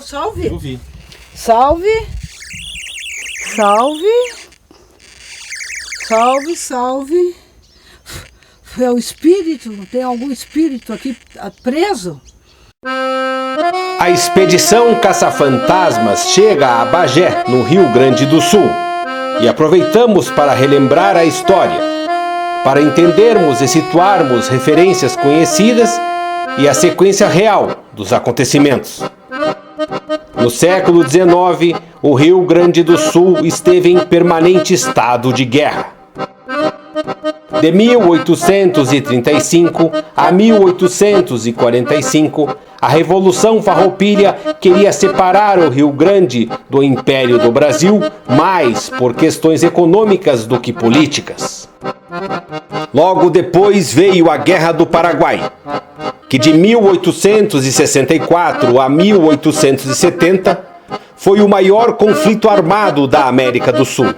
Salve! Eu vi. Salve! Salve! Salve, salve! É o espírito? Tem algum espírito aqui preso? A expedição Caça-Fantasmas chega a Bagé, no Rio Grande do Sul, e aproveitamos para relembrar a história, para entendermos e situarmos referências conhecidas e a sequência real dos acontecimentos. No século XIX, o Rio Grande do Sul esteve em permanente estado de guerra. De 1835 a 1845, a Revolução Farroupilha queria separar o Rio Grande do Império do Brasil, mais por questões econômicas do que políticas. Logo depois veio a Guerra do Paraguai, que de 1864 a 1870 foi o maior conflito armado da América do Sul,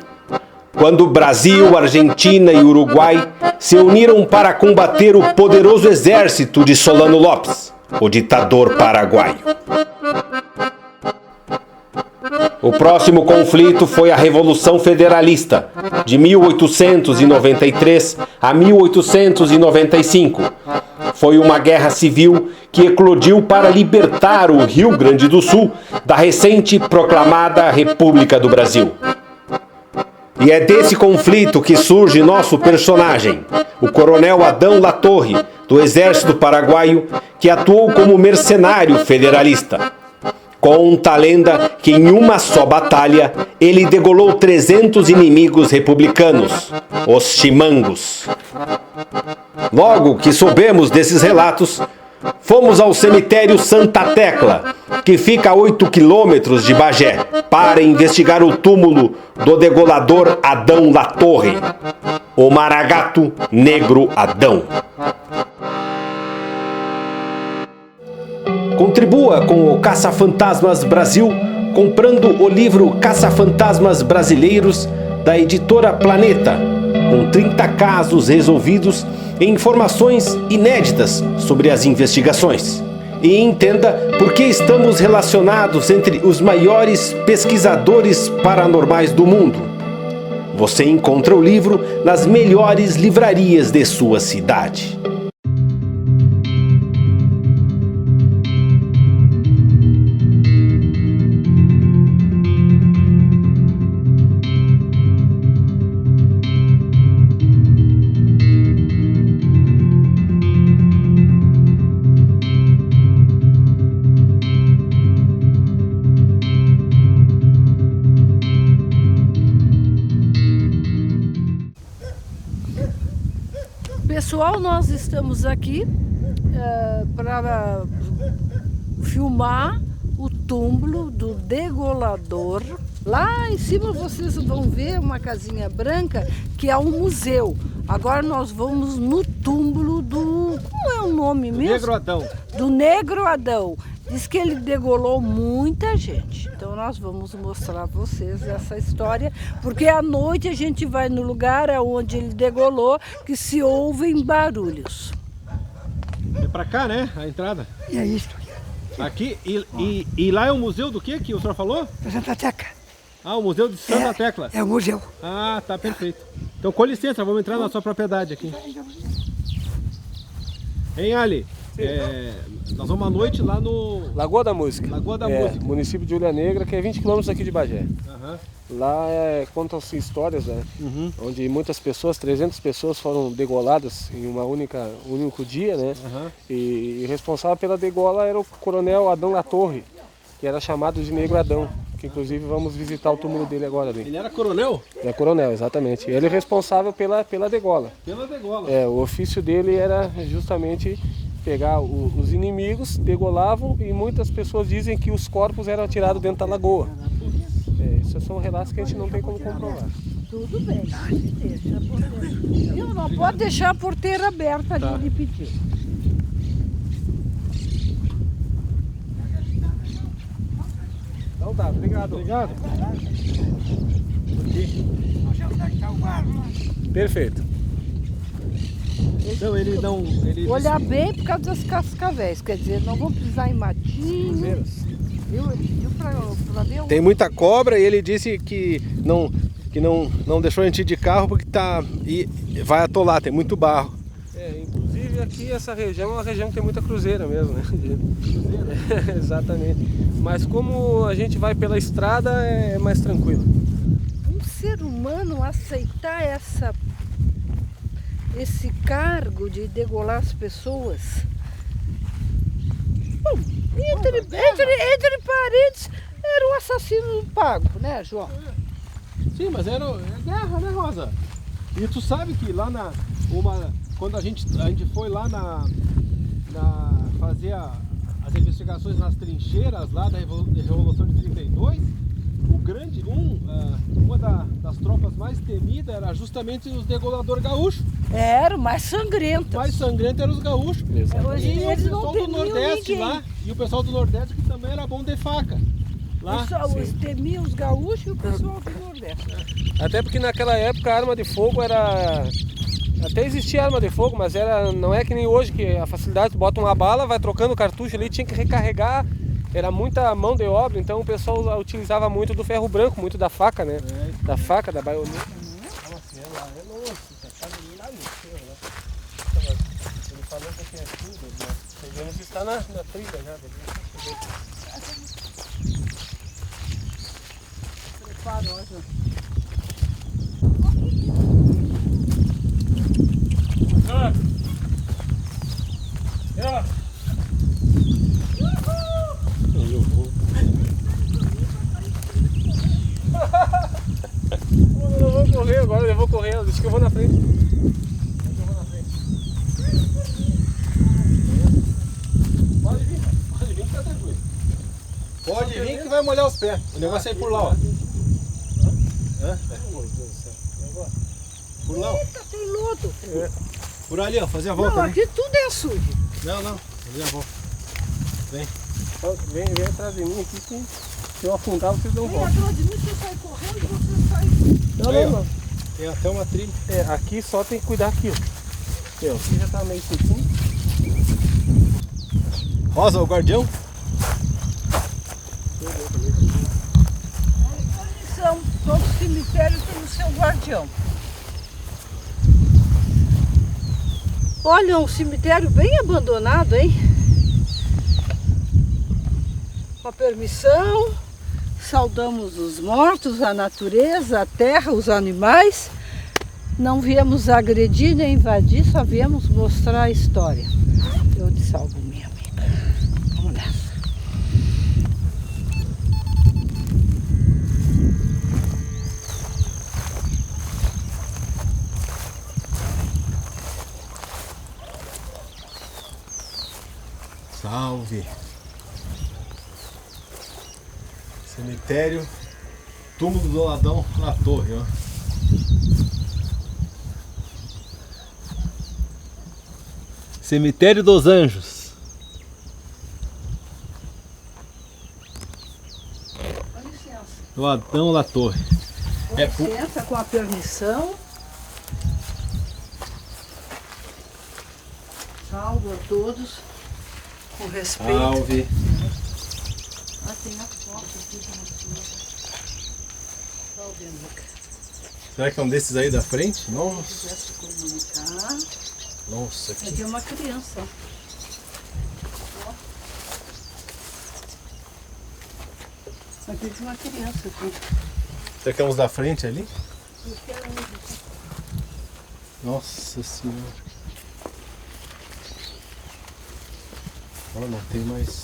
quando Brasil, Argentina e Uruguai se uniram para combater o poderoso exército de Solano Lopes, o ditador paraguaio. O próximo conflito foi a Revolução Federalista, de 1893 a 1895. Foi uma guerra civil que eclodiu para libertar o Rio Grande do Sul da recente proclamada República do Brasil. E é desse conflito que surge nosso personagem, o Coronel Adão Latorre, do Exército Paraguaio, que atuou como mercenário federalista. Conta a lenda que em uma só batalha ele degolou 300 inimigos republicanos, os chimangos. Logo que soubemos desses relatos, fomos ao cemitério Santa Tecla, que fica a 8 quilômetros de Bagé, para investigar o túmulo do degolador Adão Latorre, o Maragato Negro Adão. Contribua com o Caça-Fantasmas Brasil comprando o livro Caça-Fantasmas Brasileiros da editora Planeta, com 30 casos resolvidos e informações inéditas sobre as investigações. E entenda por que estamos relacionados entre os maiores pesquisadores paranormais do mundo. Você encontra o livro nas melhores livrarias de sua cidade. Pessoal, nós estamos aqui para filmar o túmulo do degolador. Lá em cima vocês vão ver uma casinha branca que é um museu. Agora nós vamos no túmulo do... Como é o nome mesmo? Negro Adão. Do Negro Adão. Diz que ele degolou muita gente. Então nós vamos mostrar a vocês essa história, porque à noite a gente vai no lugar onde ele degolou, que se ouvem barulhos. É pra cá, né? A entrada. É isso. Aqui, e lá é o museu do que o senhor falou? Santa Tecla. Ah, o museu de Santa Tecla. É o museu. Ah, tá perfeito. Então com licença, vamos entrar na sua propriedade aqui. Hein, Ali? Nós vamos à noite lá no... Lagoa da Música. Lagoa da Música. Município de Ilha Negra, que é 20 km aqui de Bagé. Uhum. Lá contam-se histórias, né? Onde muitas pessoas, 300 pessoas foram degoladas em um único dia, né? Uhum. E responsável pela degola era o Coronel Adão Latorre, que era chamado de Negro Adão. Que inclusive vamos visitar o túmulo dele agora ali. Ele era coronel? É coronel, exatamente. Ele é responsável pela degola. Pela degola. O ofício dele era justamente pegar os inimigos, degolavam, e muitas pessoas dizem que os corpos eram atirados dentro da lagoa. Esses são relatos que a gente não tem como comprovar. Tudo bem, deixa a porteira. Eu não pode deixar a porteira aberta ali, ele pediu. Então tá, obrigado. Obrigado. Perfeito. Então ele não... Olhar bem por causa das cascavéis, quer dizer, não vão pisar em matinho. Viu? Ele pediu pra ver o... Tem muita cobra e ele disse que não deixou a gente ir de carro porque vai atolar, tem muito barro. Inclusive aqui essa região é uma região que tem muita cruzeira mesmo, né? Exatamente. Mas como a gente vai pela estrada é mais tranquilo. Um ser humano aceitar esse cargo de degolar as pessoas. Bom, entre parentes, era um assassino pago, né, João? Sim, mas é guerra, né, Rosa? E tu sabe que lá quando a gente foi lá fazer as investigações nas trincheiras lá da Revolução de 32, uma das tropas mais temidas era justamente os degoladores gaúchos. Era o mais sangrento. O mais sangrento eram os gaúchos. Hoje E o eles não pessoal do temiam Nordeste ninguém. lá, e o pessoal do Nordeste que também era bom de faca. Lá. Eles temiam os gaúchos e o pessoal do Nordeste. Até porque naquela época a arma de fogo era... Até existia arma de fogo, mas não é que nem hoje, que a facilidade, tu bota uma bala, vai trocando o cartucho ali, tinha que recarregar, era muita mão de obra, então o pessoal utilizava muito do ferro branco, muito da faca, né? Da faca, da baioneta. Ele falou que tinha tudo, né? Chegamos a estar na trilha já. Preparou, João. Eu vou correr agora, eu vou correr, deixa que eu vou na frente. Pode vir que tá tranquilo. Pode vir que vai molhar os pés. O negócio é ir por lá, ó. Por lá, ó. Eita, tem lodo. Por ali, ó, fazer a volta. Não, Né? aqui tudo é sujo. Não, fazer a volta. Vem. Vem atrás de mim aqui que se eu afundar vocês não Vem voltam. atrás de mim, você sai correndo e você sai... Aí, ó. Não. Tem até uma trilha. Aqui só tem que cuidar aqui, ó. Aqui já tá meio sequinho. Rosa, o guardião. Todo cemitério tem o seu guardião. Olha, um cemitério bem abandonado, hein? Com a permissão, saudamos os mortos, a natureza, a terra, os animais. Não viemos agredir nem invadir, só viemos mostrar a história. Eu te salvo, minha amiga. Vamos nessa. Salve. Cemitério, túmulo do Ladão na torre, ó. Cemitério dos Anjos. Com licença. Do Adão La Torre. Com licença, com a permissão. Salve a todos. Com respeito. Salve. Ah, tem a foto aqui de uma Salve, amiga. Será que é um desses aí da frente? Nossa. Se quiser se comunicar. Nossa, Aqui que... é uma criança. Ó. Aqui tem uma criança. Aqui. Será que é uns da frente ali? Eu quero um. Nossa Senhora. Olha, não tem mais.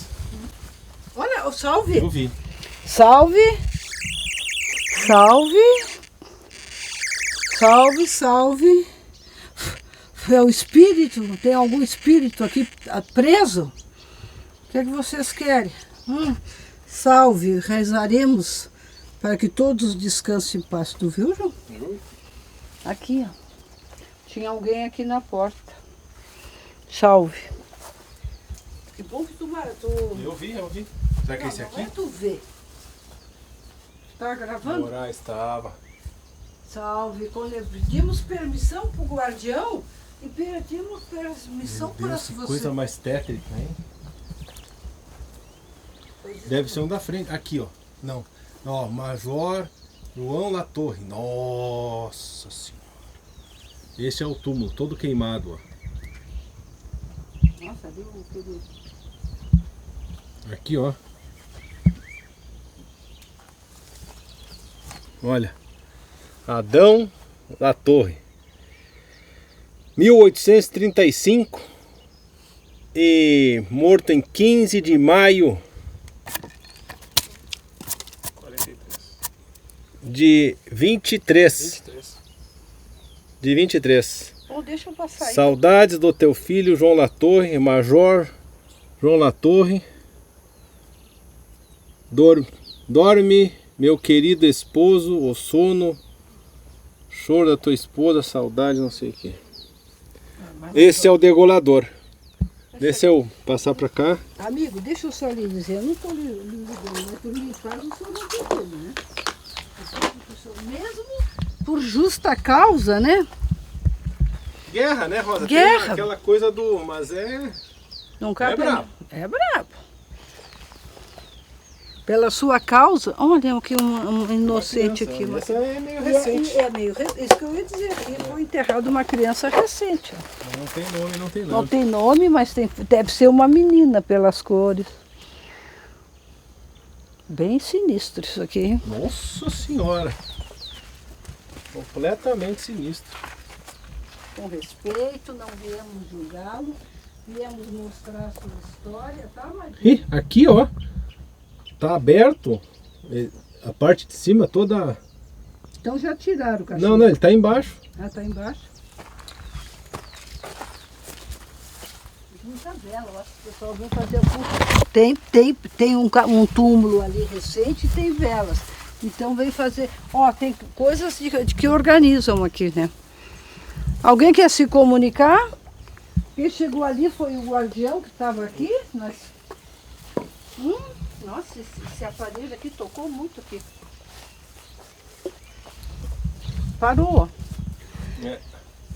Olha, o salve. Eu vi. Salve. Salve. Salve, salve. É o espírito? Tem algum espírito aqui preso? O que é que vocês querem? Salve, rezaremos para que todos descansem em paz. Tu viu, João? Aqui, ó. Tinha alguém aqui na porta. Salve. Que bom que tu... Eu vi. Será que é esse Não aqui? é tu ver. Tá gravando? Morar estava. Salve. Quando pedimos permissão para o guardião e pedimos permissão para Deus, que você. coisa mais tétrica, hein? Deve ser um da frente. Aqui, ó. Não. Ó, Major João Latorre. Nossa Senhora. Esse é o túmulo, todo queimado, ó. Nossa, deu aquele... Aqui, ó. Olha. Adão Latorre. 1835 e morto em 15 de maio 43. de 23. 23. De 23. Bom, deixa eu passar aí. Saudades do teu filho João Latorre, Major João Latorre. Dorme, meu querido esposo, o sono, choro da tua esposa, saudade, não sei o que. Esse é o degolador. Deixa eu passar pra cá. Amigo, deixa eu só lhe dizer, eu não estou lhe ligando, mas por mim faz o senhor não tem como, né? Mesmo por justa causa, né? Guerra, né, Rosa? Guerra. Tem aquela coisa do... Mas é... Não cabe. É brabo. É brabo. Pela sua causa, olha aqui um inocente aqui. Uma... Essa é meio E recente. é meio isso que eu ia dizer. E foi enterrado uma criança recente. Ó. Não tem nome, não tem Não nome. tem nome, mas deve ser uma menina pelas cores. Bem sinistro isso aqui, hein? Nossa Senhora. Completamente sinistro. Com respeito, não viemos julgá-lo, viemos mostrar a sua história, tá, Maria? Ih, aqui, ó. Tá aberto. A parte de cima toda... Então já tiraram o cachorro. Não, ele tá embaixo. Ah, tá embaixo. Muita vela, eu acho que o pessoal vem fazer o... Tem um túmulo ali recente e tem velas. Então vem fazer... Ó, tem coisas que organizam aqui, né? Alguém quer se comunicar? Quem chegou ali foi o guardião que estava aqui. Nós... Nossa, esse aparelho aqui tocou muito aqui. Parou. É.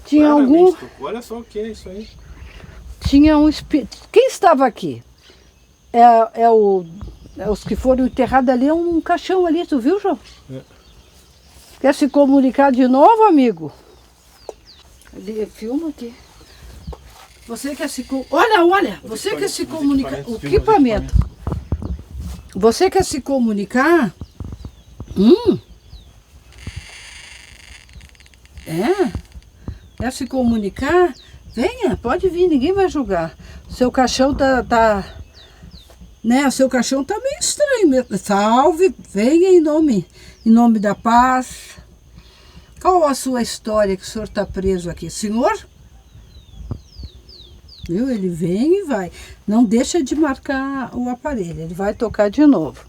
Tinha algum... Olha só o que é isso aí. Tinha um espírito. Quem estava aqui? Os que foram enterrados ali, é um caixão ali, tu viu, João? É. Quer se comunicar de novo, amigo? Ali, filma aqui. Você quer se... Olha! Você quer se comunicar... O equipamento. Você quer se comunicar? Quer se comunicar? Venha, pode vir, ninguém vai julgar. Seu caixão tá né? Seu caixão tá meio estranho mesmo. Salve, venha em nome da paz. Qual a sua história que o senhor está preso aqui? Senhor? Viu? Ele vem e vai. Não deixa de marcar o aparelho, ele vai tocar de novo.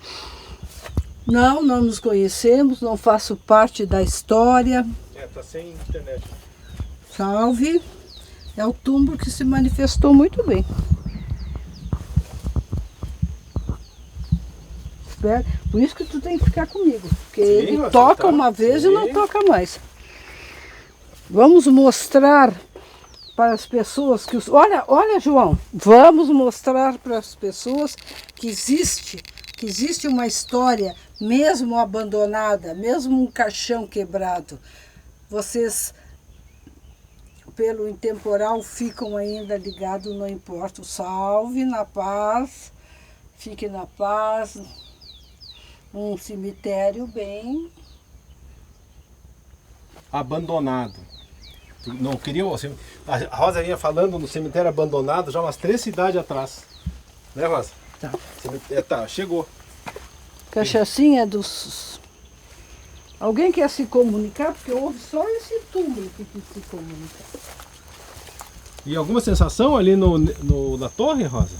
Não nos conhecemos, não faço parte da história. Tá sem internet. Salve. É o túmulo que se manifestou muito bem. Por isso que tu tem que ficar comigo. Porque ele toca uma vez e não toca mais. Vamos mostrar para as pessoas que... Olha, João. Vamos mostrar para as pessoas que existe uma história, mesmo abandonada, mesmo um caixão quebrado. Vocês... pelo intemporal ficam ainda ligados, não importa. Salve na paz, fique na paz. Um cemitério bem... Abandonado. Não queria... A Rosa vinha falando no cemitério abandonado já umas 3 cidades atrás. Né, Rosa? Tá. Tá, chegou. Cachaçinha dos... Alguém quer se comunicar? Porque houve só esse túmulo que quis se comunicar. E alguma sensação ali na torre, Rosa?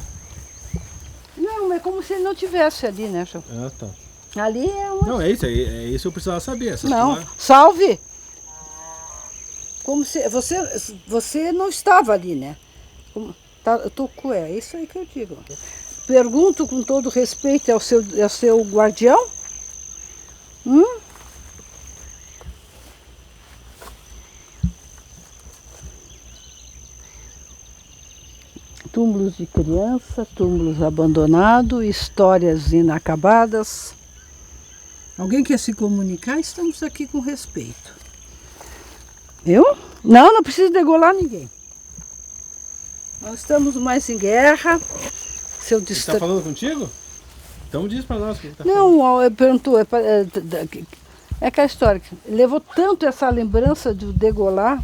Não, é como se ele não tivesse ali, né, João? Ah, tá. Ali é uma... Não, é isso eu precisava saber. Essa Não, tua... salve! Como se... Você não estava ali, né? É isso aí que eu digo. Pergunto com todo respeito, é o seu guardião? Túmulo túmulos de criança, túmulos abandonados, histórias inacabadas. Alguém quer se comunicar? Estamos aqui com respeito. Eu? Não precisa degolar ninguém. Nós estamos mais em guerra. Seu Ele está falando contigo? Então diz para nós o que ele está falando. Não, ele perguntou, é aquela história, que levou tanto essa lembrança de degolar.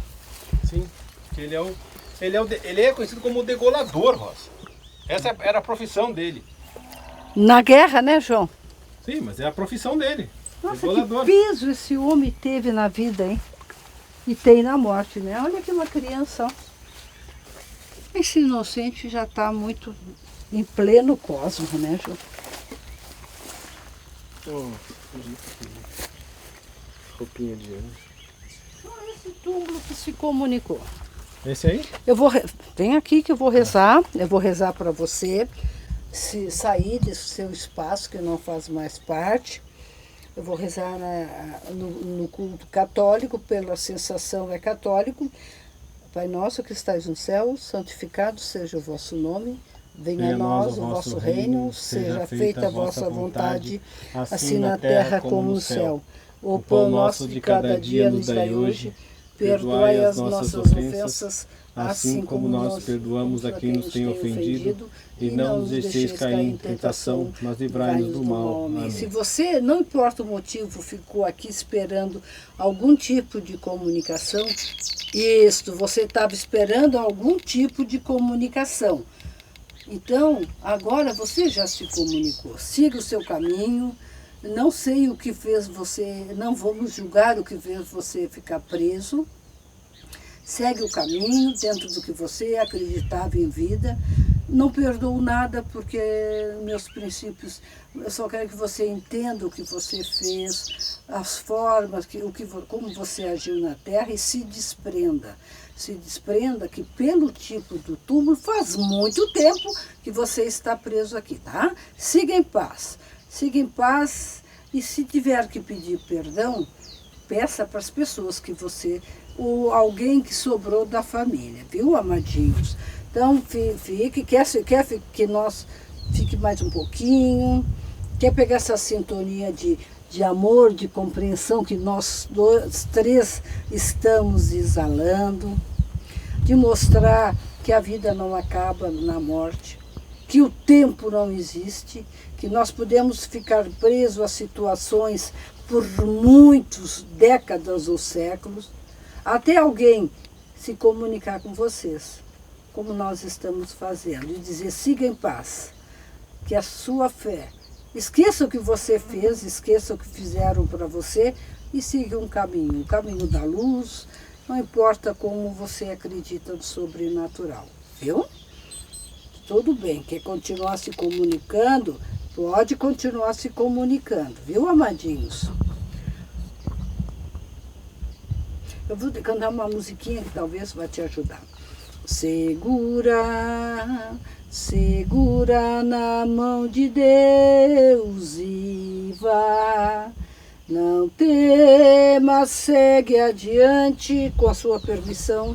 Sim, que ele é conhecido como o degolador, Rosa. Essa era a profissão dele. Na guerra, né, João? Sim, mas é a profissão dele. Nossa, Degolador. que peso esse homem teve na vida, hein? E tem na morte, né? Olha que uma criança, ó. Esse inocente já está muito em pleno cosmos, né, João? Roupinha de anjo. Esse túmulo que se comunicou. Esse aí? Vem aqui que eu vou rezar. Eu vou rezar para você se sair desse seu espaço que não faz mais parte. Eu vou rezar no culto católico, pela sensação é católico. Pai nosso que estais no céu, santificado seja o vosso nome. Venha a nós o vosso reino, seja feita a vossa vontade, assim na terra como no céu. O pão nosso de cada dia nos dai hoje. Perdoai as nossas ofensas, assim como nós perdoamos a quem nos tem ofendido. E não nos deixeis cair em tentação, mas livrai-nos do mal. Amém. Se você, não importa o motivo, ficou aqui esperando algum tipo de comunicação, você estava esperando algum tipo de comunicação. Então, agora você já se comunicou. Siga o seu caminho. Não sei o que fez você, não vamos julgar o que fez você ficar preso. Segue o caminho dentro do que você acreditava em vida. Não perdoo nada porque meus princípios, eu só quero que você entenda o que você fez, as formas, como você agiu na terra e se desprenda. Se desprenda que pelo tipo do túmulo faz muito tempo que você está preso aqui, tá? Siga em paz. Siga em paz e se tiver que pedir perdão, peça para as pessoas que você, ou alguém que sobrou da família, viu, amadinhos? Então, quer que nós fique mais um pouquinho, quer pegar essa sintonia de amor, de compreensão que nós três estamos exalando, de mostrar que a vida não acaba na morte, que o tempo não existe, que nós podemos ficar presos a situações por muitas décadas ou séculos, até alguém se comunicar com vocês, como nós estamos fazendo, e dizer, siga em paz, que a sua fé, esqueça o que você fez, esqueça o que fizeram para você e siga um caminho, o caminho da luz, não importa como você acredita no sobrenatural, viu? Tudo bem, quer continuar se comunicando, pode continuar se comunicando, viu, amadinhos? Eu vou cantar uma musiquinha que talvez vai te ajudar. Segura, segura na mão de Deus e vá. Não temas, segue adiante com a sua permissão.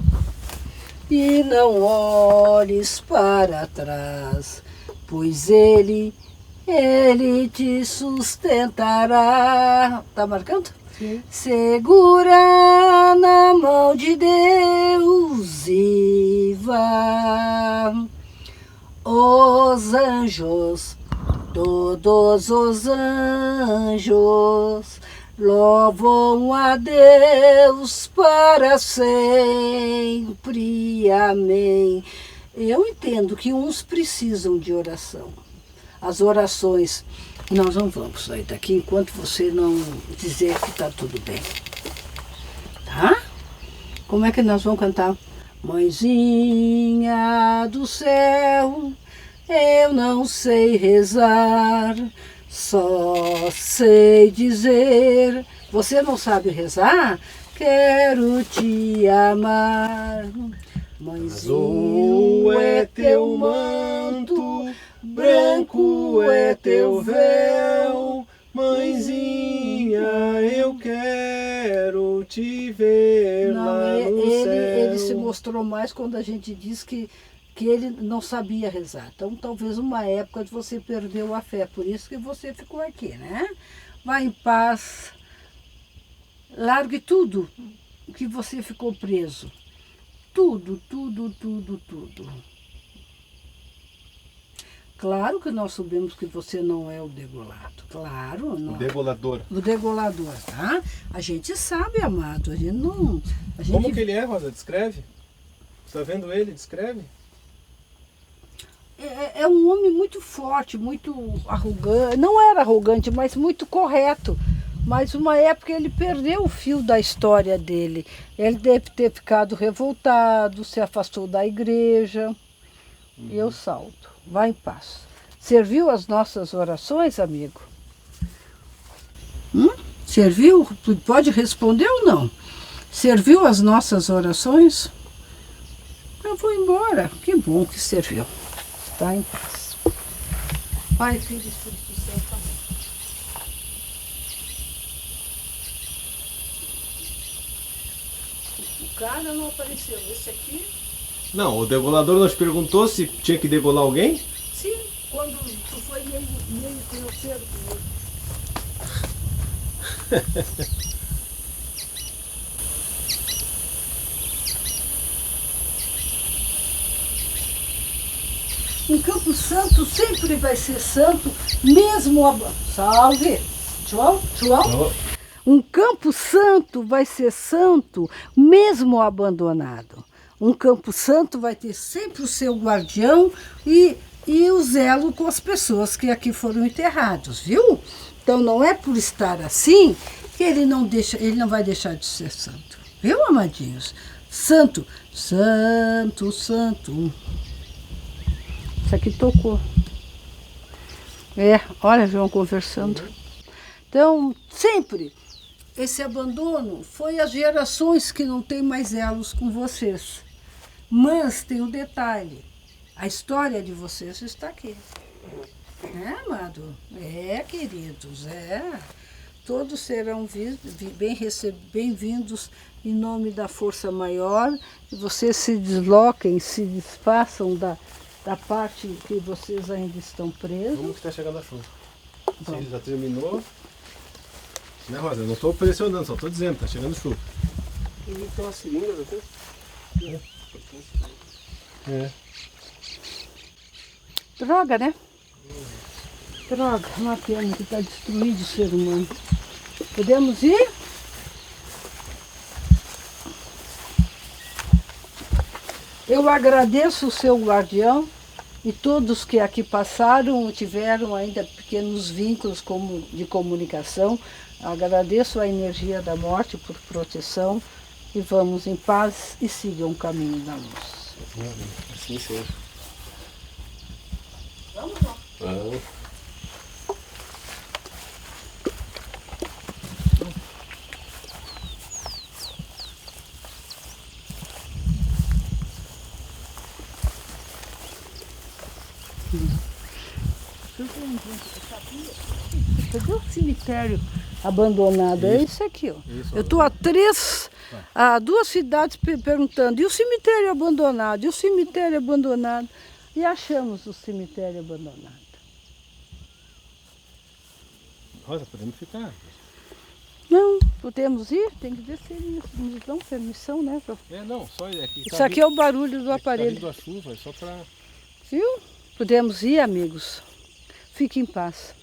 E não olhes para trás, pois Ele te sustentará. Tá marcando? Sim. Segura na mão de Deus e vá. Os anjos, todos os anjos, louvam a Deus para sempre. Amém. Eu entendo que uns precisam de oração. As orações, nós não vamos sair daqui enquanto você não dizer que está tudo bem. Tá? Como é que nós vamos cantar? Mãezinha do céu, eu não sei rezar, só sei dizer. Você não sabe rezar? Quero te amar. Mãezinho é teu manto, branco é teu véu. Mãezinha, eu quero te ver lá no céu. Ele se mostrou mais quando a gente diz que que ele não sabia rezar. Então, talvez uma época você perdeu a fé, por isso que você ficou aqui, né? Vá em paz, largue tudo que você ficou preso. Tudo, tudo, tudo, tudo. Claro que nós sabemos que você não é o degolado, claro. Não. O degolador. O degolador, tá? A gente sabe, amado, a gente não... A gente... Como que ele é, Rosa? Descreve. Você tá vendo ele? Descreve. É um homem muito forte, muito arrogante, não era arrogante, mas muito correto. Mas uma época ele perdeu o fio da história dele. Ele deve ter ficado revoltado, se afastou da igreja. E eu salto. Vá em paz. Serviu as nossas orações, amigo? Serviu? Pode responder ou não? Serviu as nossas orações? Eu vou embora. Que bom que serviu. Está em paz. Pai, Filho e Espírito Santo. O cara não apareceu. Esse aqui? Não, o degolador nos perguntou se tinha que degolar alguém? Sim, quando tu foi meio grosseiro comigo. Um Campo Santo sempre vai ser santo, mesmo... Salve! João? Um Campo Santo vai ser santo, mesmo abandonado. Um Campo Santo vai ter sempre o seu guardião e o zelo com as pessoas que aqui foram enterrados, viu? Então não é por estar assim que ele não vai deixar de ser santo. Viu, amadinhos? Santo, santo, santo. Isso aqui tocou. Olha, João conversando. Então, sempre esse abandono foi as gerações que não têm mais elos com vocês. Mas tem um detalhe, a história de vocês está aqui. Amado? Queridos, Todos serão bem-vindos em nome da força maior. E vocês se desloquem, se desfaçam da parte que vocês ainda estão presos. Como que está chegando a chuva? Se ele já terminou... Né, Rosa? Eu não estou pressionando, só estou dizendo, está chegando chuva. E tem umas seringas aqui? Droga, né? Droga, uma pena que está destruído o ser humano. Podemos ir? Eu agradeço o seu guardião e todos que aqui passaram tiveram ainda pequenos vínculos de comunicação. Agradeço a energia da morte por proteção e vamos em paz e sigam o caminho da luz. Assim seja. Vamos lá. Vamos. Cadê o cemitério abandonado? É isso aqui, ó. Eu estou a 2 cidades perguntando, e o cemitério abandonado? E o cemitério abandonado? E achamos o cemitério abandonado. Rosa, podemos ficar. Não, podemos ir? Tem que ver se eles nos dão permissão, né, João? Não, só aqui. Isso aqui é o barulho do aparelho. Tá vindo a chuva, só para... Viu? Podemos ir, amigos. Fique em paz.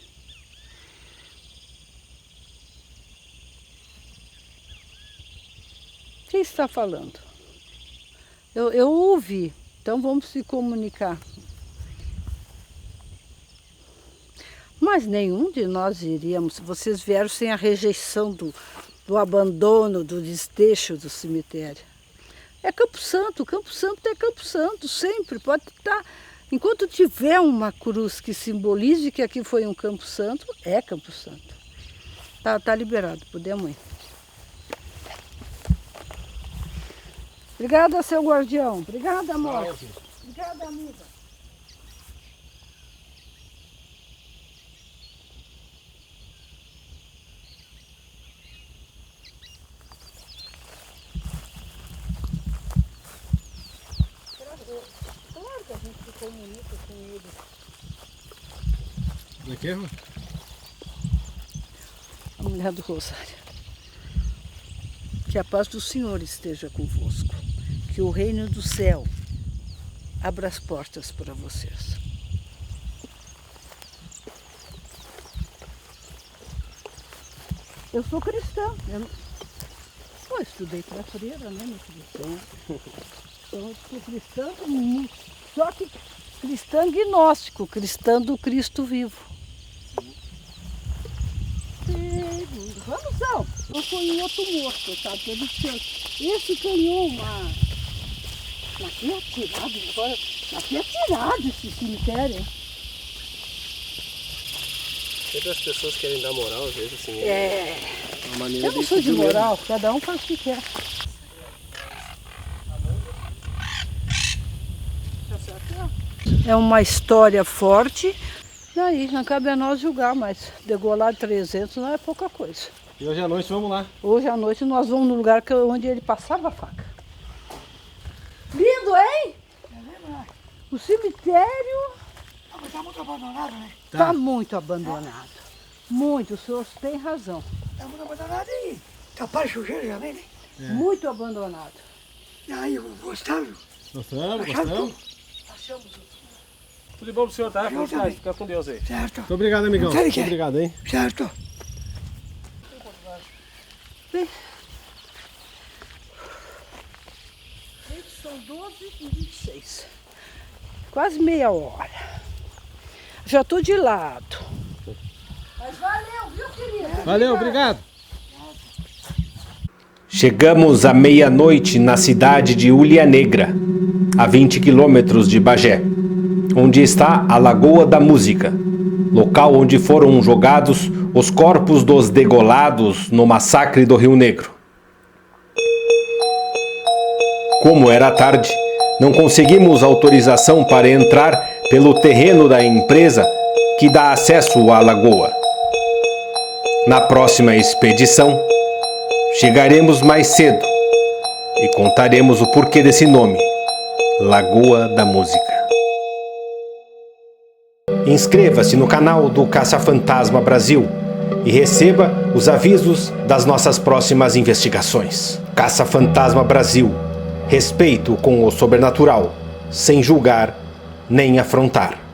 Quem está falando? Eu ouvi, então vamos se comunicar. Mas nenhum de nós iríamos. Vocês vieram sem a rejeição do abandono, do desdeixo do cemitério. É Campo Santo é Campo Santo, sempre. Pode estar. Enquanto tiver uma cruz que simbolize que aqui foi um Campo Santo, é Campo Santo. Tá liberado, podemos ir. Obrigada, seu guardião. Obrigada, amor. Obrigada, amiga. Larga. Como é que é, irmão? A mulher do Rosário. Que a paz do Senhor esteja convosco. Que o reino do céu abra as portas para vocês. Eu sou cristã. Eu estudei para freira, né, meu cristão? Eu sou cristã, só que cristã gnóstico, cristã do Cristo vivo. Vamos não, eu fui em outro morto, tá? Esse ganhou uma... Aqui é tirado esse cemitério. Sempre as pessoas querem dar moral, às vezes, assim. Uma maneira Eu não sou de moral, cada um faz o que quer. É uma história forte, daí não cabe a nós julgar, mas degolar 300 não é pouca coisa. E hoje à noite vamos lá. Hoje à noite nós vamos no lugar onde ele passava a faca. Lindo, hein? O cemitério Está muito abandonado, né? está muito abandonado. Muito, o senhor tem razão. Está muito abandonado e tapar sujeira também, né? Muito abandonado. E aí, gostaram? Gostamos, Acharam gostamos. Tudo de bom pro senhor, tá? Eu também. Fica com Deus aí. Certo, Muito obrigado, amigão. Sabe Muito que é? obrigado, hein? certo. São 12h26. Quase meia hora. Já estou de lado. Mas valeu, viu, querido? Valeu, obrigado. Chegamos à meia-noite na cidade de Ulha Negra, a 20 quilômetros de Bagé, onde está a Lagoa da Música, local onde foram jogados os corpos dos degolados no massacre do Rio Negro. Como era tarde, não conseguimos autorização para entrar pelo terreno da empresa que dá acesso à lagoa. Na próxima expedição, chegaremos mais cedo e contaremos o porquê desse nome, Lagoa da Música. Inscreva-se no canal do Caça-Fantasma Brasil e receba os avisos das nossas próximas investigações. Caça-Fantasma Brasil. Respeito com o sobrenatural, sem julgar nem afrontar.